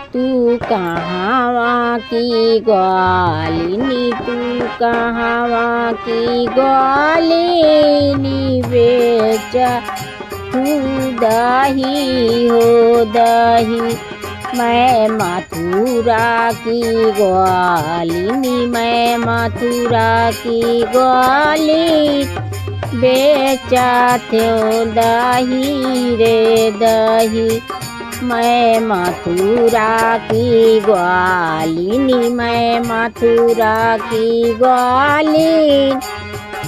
तू कहाँ की ग्वालिनी, तू कहाँ की ग्वालिनी, बेचा तू दही हो दही। मैं मथुरा की ग्वालिनी, मैं मथुरा की ग्वालिनी, बेचा थो दही रे दही। मैं मथुरा की ग्वालिनी, मैं मथुरा की ग्वालिनी,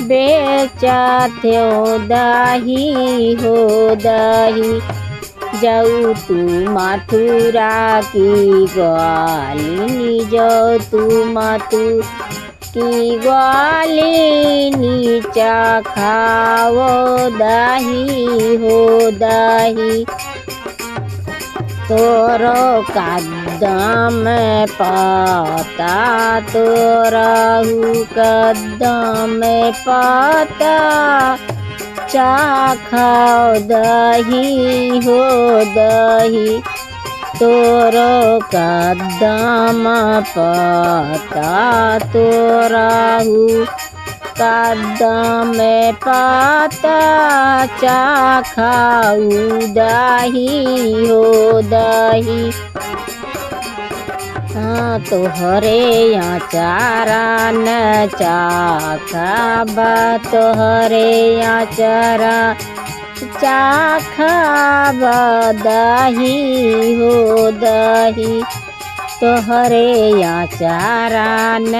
बेचा थो दही हो दही। जाऊ तू मथुरा की ग्वालिनी, जाऊ तू मथुरा की ग्वालिनी, चखाओ दही हो दही। तोरो कदम पता, तोरहु कदम पता, चखाओ दही हो दही। तोरो कदम पता, तोरहु कदम पता, चखाऊ दही हो दही। तोहरे आचारा न चाखबा, तोहरे आचारा चाखबा दही हो दही। तोहरे आचारा न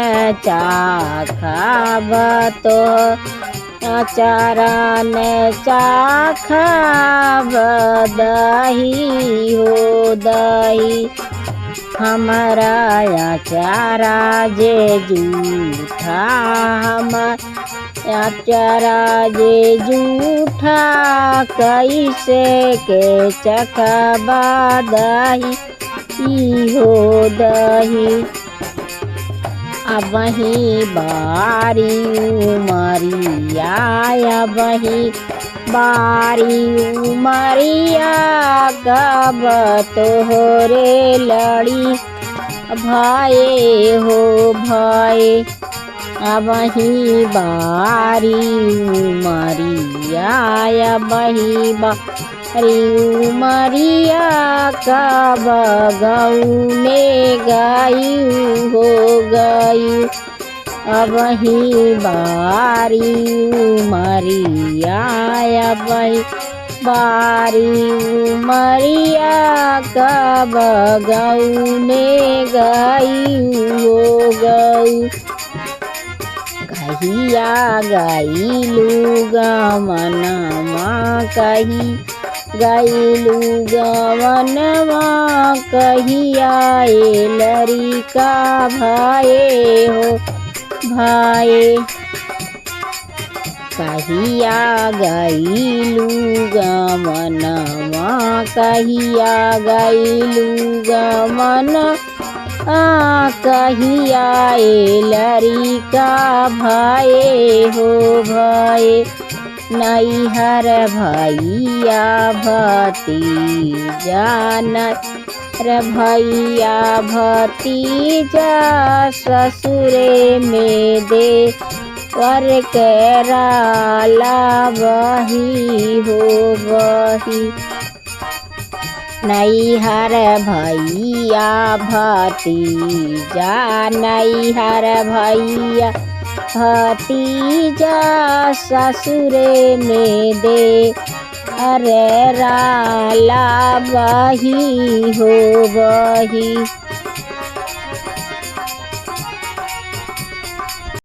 चाखबा, तो आचारा न चाखबा दही हो दही। हमारा आचारा जे जूठा, हमारा आचारा जे जूठा, कैसे के चखबा दही हो दही। अबही बारी उमरिया, अबही बारी उमरिया, कब तोहरे लड़ी भाई हो भाई। अबही बारी उमरिया, अबही बारी उमरिया, कब गौने गायू हो गयू। अबही बारी उमरिया, अबही बारी उमरिया, कब गौने गायू हो गयू। कहिया गईलू गमनवा, कही गईलू गमनवा, कहिया लड़िका भाई हो भाई। कहिया गईलू गमनवा, कहिया गईलू गमनवा, कहिया लड़िका भाई हो भाई। नैहर भैया भतीजा, नैहर भैया भतीजा, ससुरे में दे वर कराला बही हो बही। नैहर भैया भतीजा, नैहर भैया भतीजा, ससुरे में दे अरे राला बही हो बही।